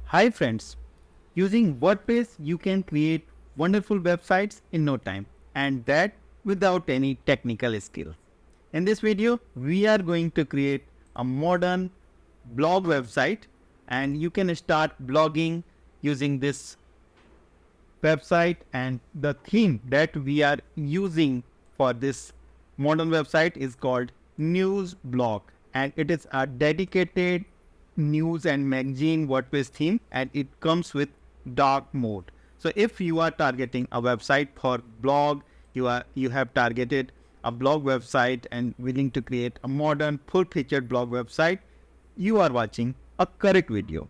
Hi friends, using WordPress you can create wonderful websites in no time and that without any technical skills. In this video we are going to create a modern blog website and you can start blogging using this website, and the theme that we are using for this modern website is called Newsblock, and it is a dedicated news and magazine WordPress theme, and it comes with dark mode. So if you are targeting a website for blog, you have targeted a blog website and willing to create a modern full-featured blog website, you are watching a correct video.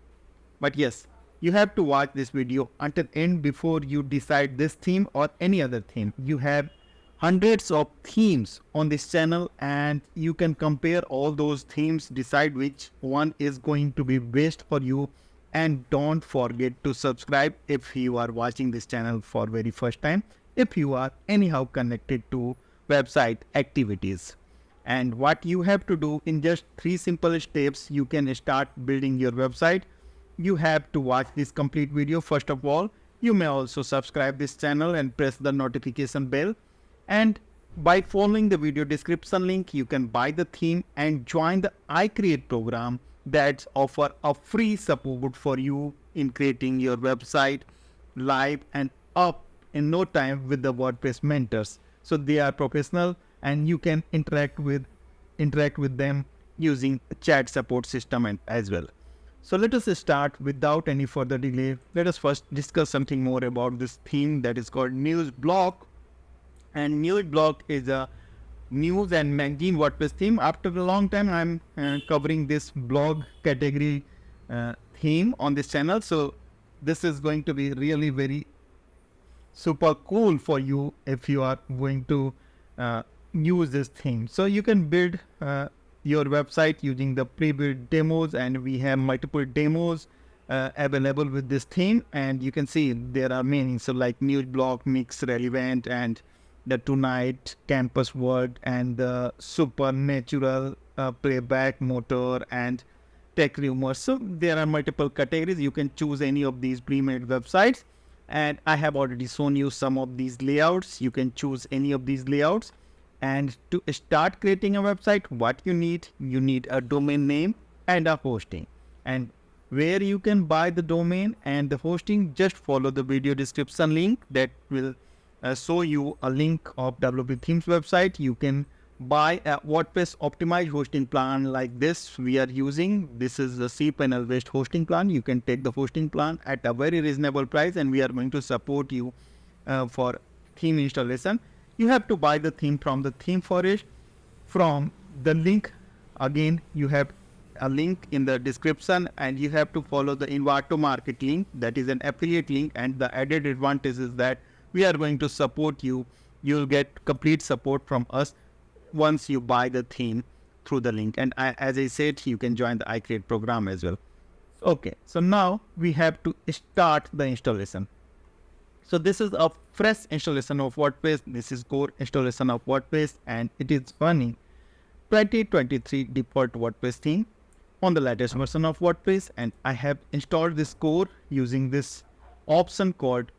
But yes, you have to watch this video until end before you decide this theme or any other theme. You have hundreds of themes on this channel and you can compare all those themes, decide which one is going to be best for you, and don't forget to subscribe if you are watching this channel for very first time, if you are anyhow connected to website activities. And what you have to do in just 3 simple steps, you can start building your website. You have to watch this complete video first of all. You may also subscribe this channel and press the notification bell. And by following the video description link, you can buy the theme and join the iCreate program that offer a free support for you in creating your website live and up in no time with the WordPress mentors. So they are professional and you can interact with them using chat support system and as well. So let us start without any further delay. Let us first discuss something more about this theme that is called Newsblock. And Newsblock is a news and magazine WordPress theme. After a long time, I'm covering this blog category theme on this channel. So this is going to be really very super cool for you if you are going to use this theme. So you can build your website using the pre-built demos, and we have multiple demos available with this theme, and you can see there are many. So like Newsblock, Mix Relevant, and the Tonight, Campus Word, and the Supernatural, Playback, Motor, and Tech Rumors. So there are multiple categories. You can choose any of these pre-made websites, and I have already shown you some of these layouts. You can choose any of these layouts. And to start creating a website, what you need a domain name and a hosting. And where you can buy the domain and the hosting, just follow the video description link that will show you a link of WP Themes website. You can buy a WordPress optimized hosting plan like this we are using. This is the cPanel based hosting plan. You can take the hosting plan at a very reasonable price, and we are going to support you for theme installation. You have to buy the theme from the theme forest from the link. Again, you have a link in the description, and you have to follow the Invato Market link, that is an affiliate link. And the added advantage is that we are going to support you. You'll get complete support from us once you buy the theme through the link. And as I said, you can join the iCreate program as well. Okay, so now we have to start the installation. So this is a fresh installation of WordPress. This is core installation of WordPress, and it is running 2023 default WordPress theme on the latest version of WordPress. And I have installed this core using this option called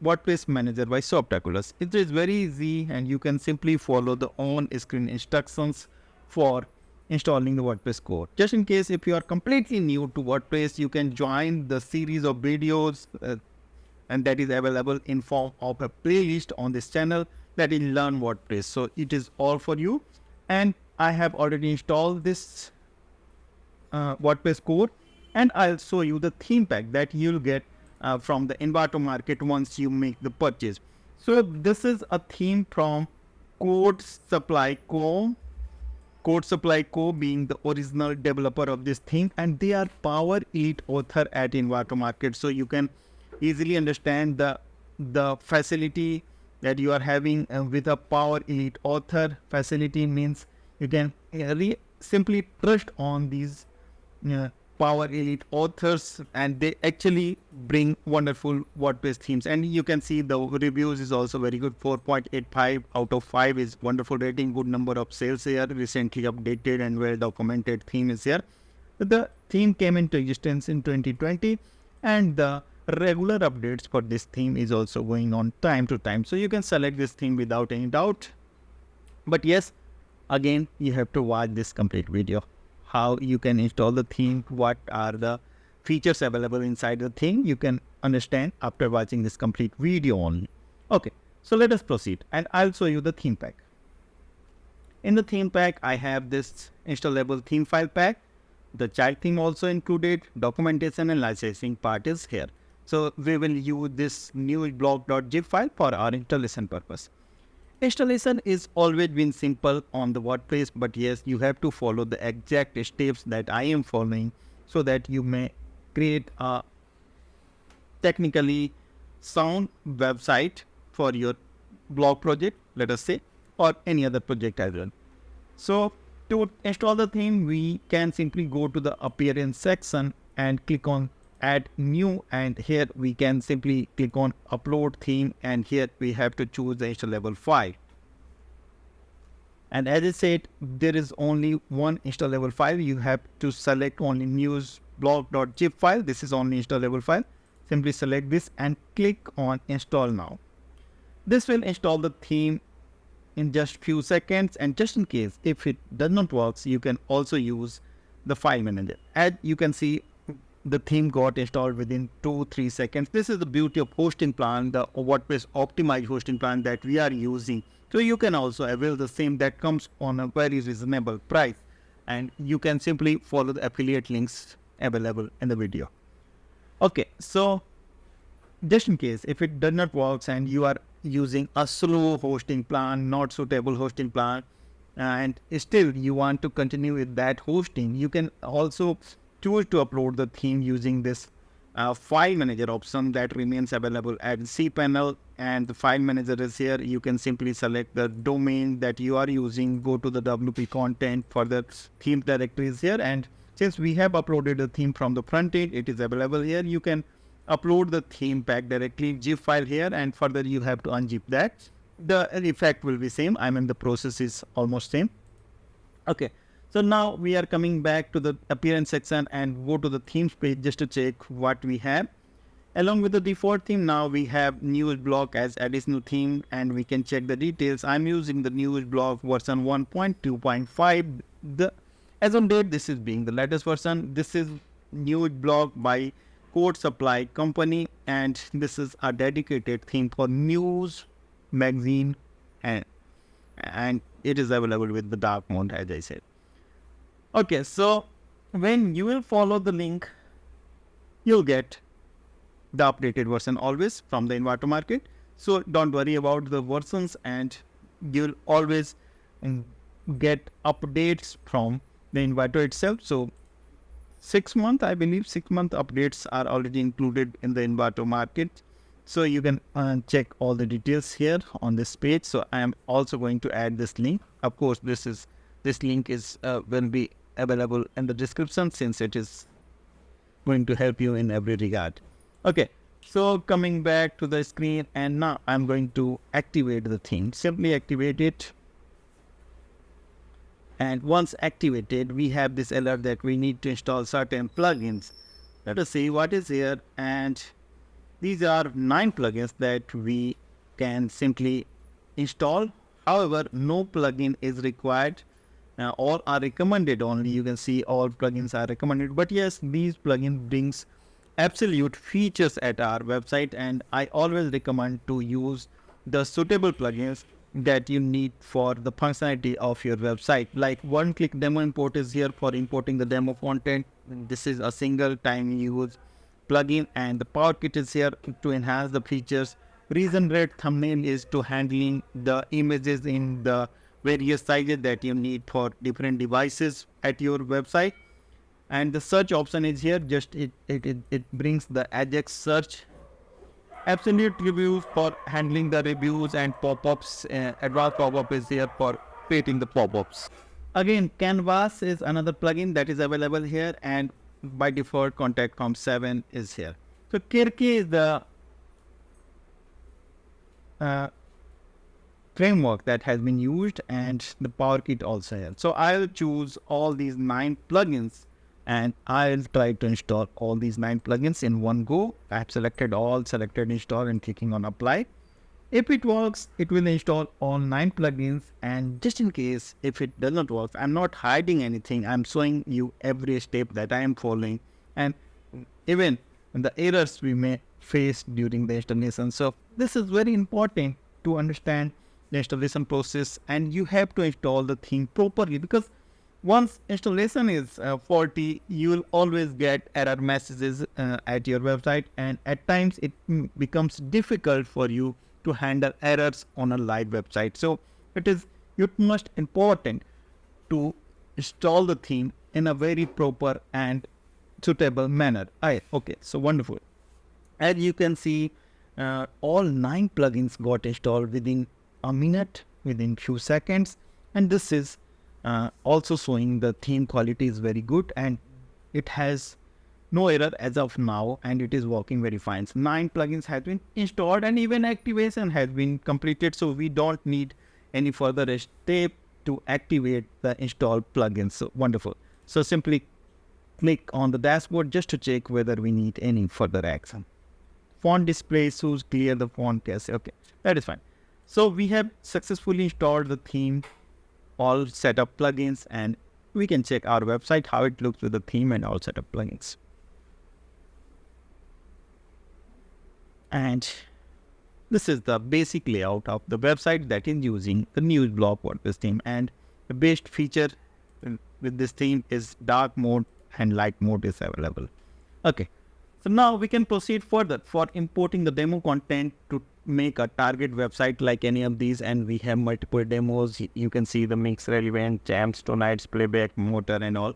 WordPress Manager by Softaculous. It is very easy, and you can simply follow the on-screen instructions for installing the WordPress core. Just in case if you are completely new to WordPress, you can join the series of videos and that is available in form of a playlist on this channel that is Learn WordPress. So it is all for you. And I have already installed this WordPress core, and I'll show you the theme pack that you'll get from the Invato Market once you make the purchase. So this is a theme from Quartz Supply Co. Quartz Supply Co. being the original developer of this theme, and they are Power Elite author at Invato Market. So you can easily understand the facility that you are having with a Power Elite author. Facility means you can simply trust on these Power Elite authors, and they actually bring wonderful WordPress themes. And you can see the reviews is also very good. 4.85 out of 5 is wonderful rating. Good number of sales here. Recently updated and well documented theme is here. The theme came into existence in 2020. And the regular updates for this theme is also going on time to time. So you can select this theme without any doubt. But yes, again, you have to watch this complete video. How you can install the theme, what are the features available inside the theme, you can understand after watching this complete video only. Okay, so let us proceed and I'll show you the theme pack. In the theme pack, I have this installable theme file pack. The child theme also included, documentation and licensing part is here. So we will use this newsblock.zip file for our installation purpose. Installation is always been simple on the WordPress, but yes, you have to follow the exact steps that I am following so that you may create a technically sound website for your blog project, let us say, or any other project as well. So to install the theme, we can simply go to the appearance section and click on add new, and here we can simply click on upload theme, and here we have to choose the installable file. And as I said, there is only one installable file. You have to select only newsblock.zip file. This is only installable file. Simply select this and click on install now. This will install the theme in just few seconds, and just in case if it does not work, you can also use the file manager. As you can see, the theme got installed within 2-3 seconds. This is the beauty of hosting plan, the WordPress optimized hosting plan that we are using. So you can also avail the same that comes on a very reasonable price, and you can simply follow the affiliate links available in the video. Okay, so just in case if it does not work and you are using a slow hosting plan, not suitable hosting plan, and still you want to continue with that hosting, you can also choose to upload the theme using this file manager option that remains available at cPanel. And the file manager is here. You can simply select the domain that you are using, go to the WP content for the theme directory is here, and since we have uploaded the theme from the front end, it is available here. You can upload the theme pack directly, zip file here, and further you have to unzip that. The effect will be same. I mean the process is almost same. Okay, so now we are coming back to the appearance section and go to the themes page just to check what we have. Along with the default theme, now we have Newsblock as additional theme, and we can check the details. I'm using the Newsblock version 1.2.5. As on date, this is being the latest version. This is Newsblock by Quartz Supply Company, and this is a dedicated theme for news, magazine, and it is available with the dark mode, as I said. Okay, so when you will follow the link, you'll get the updated version always from the Envato market. So don't worry about the versions, and you'll always get updates from the Envato itself. So 6 month, I believe 6 month updates are already included in the Envato market. So you can check all the details here on this page. So I am also going to add this link. Of course, this link is will be available in the description, since it is going to help you in every regard. Okay, so coming back to the screen, and now I'm going to activate the theme. Simply activate it, and once activated, we have this alert that we need to install certain plugins. Let us see what is here, and these are 9 plugins that we can simply install. However, no plugin is required. All are recommended only. You can see all plugins are recommended, but yes, these plugins brings absolute features at our website, and I always recommend to use the suitable plugins that you need for the functionality of your website. Like one-click demo import is here for importing the demo content. This is a single time use plugin, and the Power Kit is here to enhance the features. Reason Red Thumbnail is to handling the images in the various sizes that you need for different devices at your website. And the search option is here. Just it brings the Ajax search. Absolute reviews for handling the reviews and pop-ups. Advanced pop-up is here for creating the pop-ups. Again, Canvas is another plugin that is available here, and by default Contact Form 7 is here. So Kirki is the framework that has been used, and the Power Kit also here. So I'll choose all these 9 plugins, and I'll try to install all these 9 plugins in one go. I've selected all, selected install and clicking on apply. If it works, it will install all 9 plugins, and just in case if it does not work, I'm not hiding anything. I'm showing you every step that I am following, and even the errors we may face during the installation. So this is very important to understand the installation process, and you have to install the theme properly, because once installation is faulty, you will always get error messages at your website, and at times it becomes difficult for you to handle errors on a live website. So it is utmost important to install the theme in a very proper and suitable manner. Okay, so wonderful. As you can see, all 9 plugins got installed within a minute, within few seconds, and this is also showing the theme quality is very good and it has no error as of now, and it is working very fine. So 9 plugins have been installed and even activation has been completed, so we don't need any further step to activate the installed plugins. So wonderful. So simply click on the dashboard just to check whether we need any further action. Font display shows clear the font. Yes, okay, that is fine. So we have successfully installed the theme, all setup plugins, and we can check our website how it looks with the theme and all setup plugins. And this is the basic layout of the website that is using the Newsblock WordPress theme, and the best feature with this theme is dark mode and light mode is available. Okay, so now we can proceed further for importing the demo content to make a target website like any of these, and we have multiple demos. You can see the mix, relevant, jams, tonight's, playback, motor and all.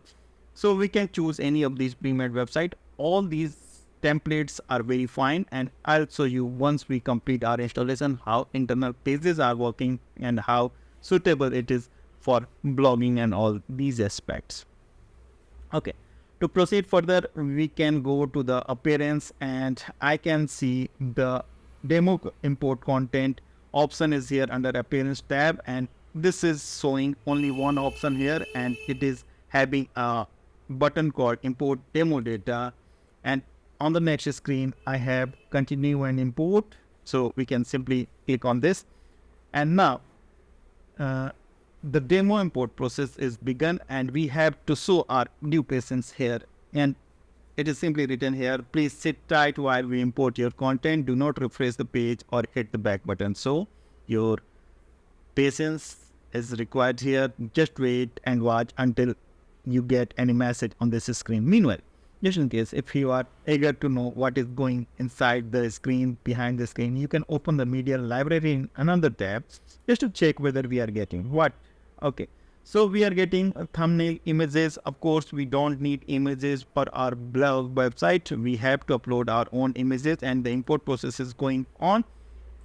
So we can choose any of these pre-made website. All these templates are very fine, and I'll show you once we complete our installation how internal pages are working and how suitable it is for blogging and all these aspects. Okay, to proceed further, we can go to the appearance, and I can see the demo import content option is here under appearance tab, and this is showing only one option here, and it is having a button called import demo data. And on the next screen I have continue and import, so we can simply click on this, and now the demo import process is begun, and we have to show our new patients here, and it is simply written here, please sit tight while we import your content, do not refresh the page or hit the back button. So your patience is required here. Just wait and watch until you get any message on this screen. Meanwhile, just in case if you are eager to know what is going inside the screen, behind the screen, you can open the media library in another tab just to check whether we are getting what. Okay, so we are getting thumbnail images. Of course, we don't need images for our blog website. We have to upload our own images, and the import process is going on,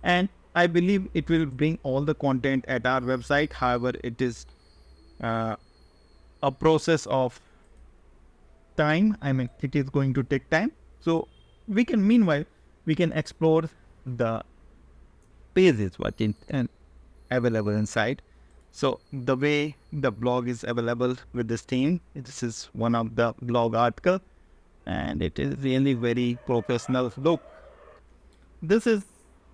and I believe it will bring all the content at our website. However, it is a process of time. I mean, it is going to take time. So we can, meanwhile, we can explore the pages what is available inside. So the way the blog is available with this theme, this is one of the blog article, and it is really very professional look. This is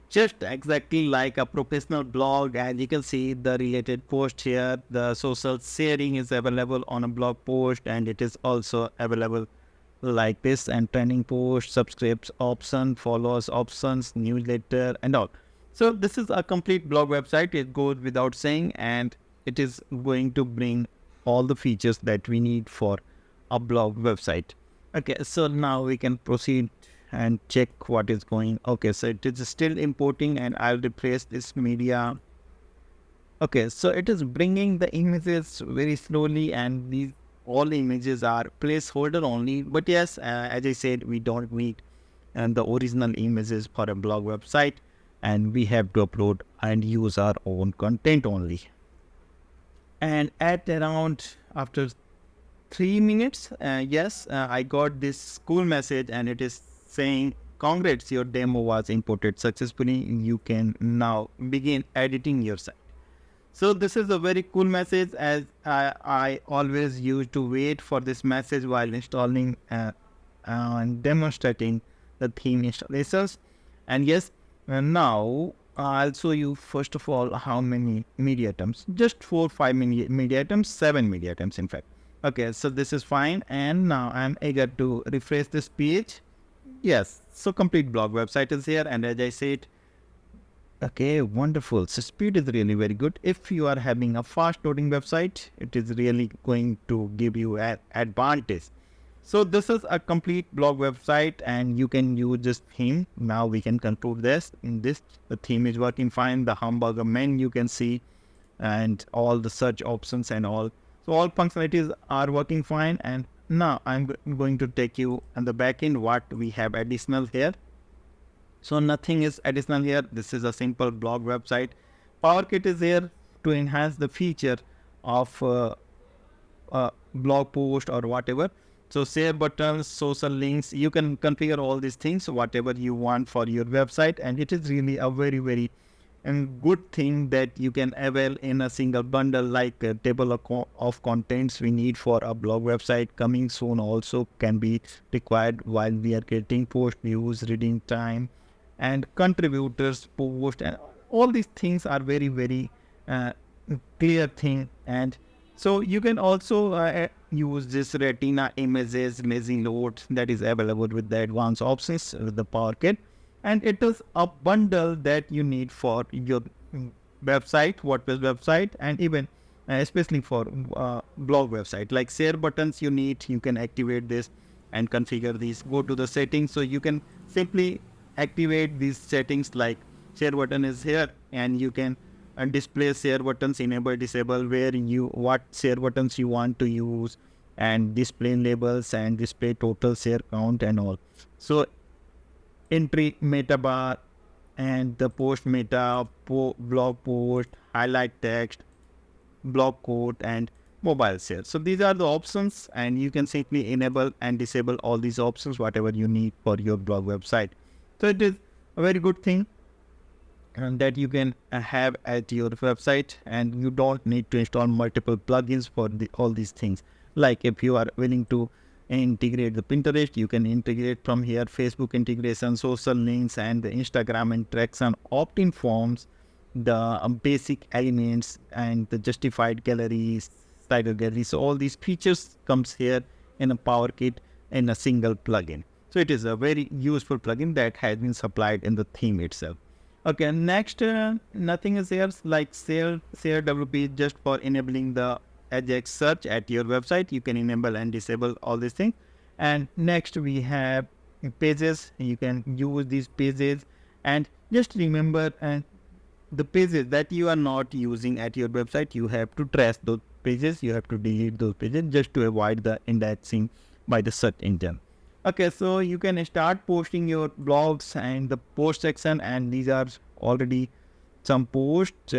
just exactly like a professional blog, and you can see the related post here. The social sharing is available on a blog post, and it is also available like this, and trending post, subscribes option, follows options, newsletter and all. So this is a complete blog website, it goes without saying, and it is going to bring all the features that we need for a blog website. Okay, so now we can proceed and check what is going. Okay, so it is still importing, and I'll replace this media. Okay, so it is bringing the images very slowly, and these all images are placeholder only. But yes, as I said, we don't need the original images for a blog website, and we have to upload and use our own content only. And at around after 3 minutes, I got this school message, and it is saying, congrats, your demo was imported successfully. You can now begin editing your site. So this is a very cool message, as I always used to wait for this message while installing and demonstrating the theme installations. And yes, now I'll show you first of all how many media items. Just 4 5 media items, 7 media items in fact. Okay, so this is fine, and now I'm eager to refresh this page. Yes, so complete blog website is here, and as I said, okay, wonderful. So speed is really very good. If you are having a fast loading website, it is really going to give you an advantage. So this is a complete blog website, and you can use this theme. Now we can conclude this. In this, the theme is working fine. The hamburger menu you can see, and all the search options and all. So all functionalities are working fine. And now I'm going to take you on the back end what we have additional here. So nothing is additional here. This is a simple blog website. PowerKit is here to enhance the feature of blog post or whatever. So share buttons, social links, you can configure all these things, whatever you want for your website. And it is really a very, very good thing that you can avail in a single bundle, like a table of contents we need for a blog website coming soon also can be required while we are getting post views, reading time, and contributors post, and all these things are very, very clear thing. And so you can also use this retina images lazy load that is available with the advanced options with the PowerKit, and it is a bundle that you need for your website, WordPress website, and even especially for blog website. Like share buttons you need, you can activate this and configure these. Go to the settings, so you can simply activate these settings, like share button is here, and you can display share buttons, enable, disable, where you what share buttons you want to use, and display labels and display total share count and all. So entry meta bar and the post meta, blog post, highlight text, blog quote, and mobile share. So these are the options, and you can simply enable and disable all these options, whatever you need for your blog website. So it is a very good thing and that you can have at your website, and you don't need to install multiple plugins for all these things. Like if you are willing to integrate the Pinterest, you can integrate from here, Facebook integration, social links, and the Instagram interaction, opt-in forms, the basic elements, and the justified galleries, slider gallery. So all these features comes here in a PowerKit in a single plugin. So it is a very useful plugin that has been supplied in the theme itself. Okay, next, nothing is here like share WP just for enabling the Ajax search at your website. You can enable and disable all these things. And next we have pages. You can use these pages, and just remember the pages that you are not using at your website, you have to trash those pages. You have to delete those pages just to avoid the indexing by the search engine. Okay, so you can start posting your blogs and the post section, and these are already some posts.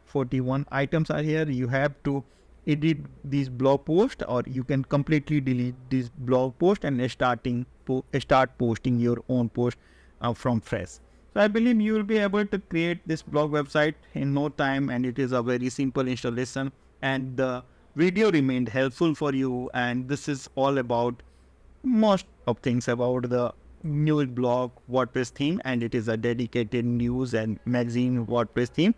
41 items are here. You have to edit these blog posts, or you can completely delete this blog post and start posting your own post from fresh. So I believe you will be able to create this blog website in no time, and it is a very simple installation, and the video remained helpful for you. And this is all about most of things about the Newsblock WordPress theme, and it is a dedicated news and magazine WordPress theme.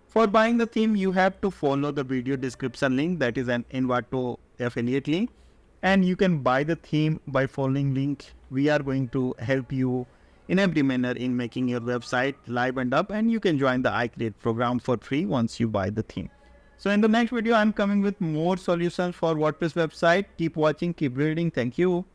For buying the theme, you have to follow the video description link, that is an Envato affiliate link, and you can buy the theme by following link. We are going to help you in every manner in making your website live and up, and you can join the iCreate program for free once you buy the theme. So in the next video, I'm coming with more solutions for WordPress website. Keep watching, keep reading. Thank you.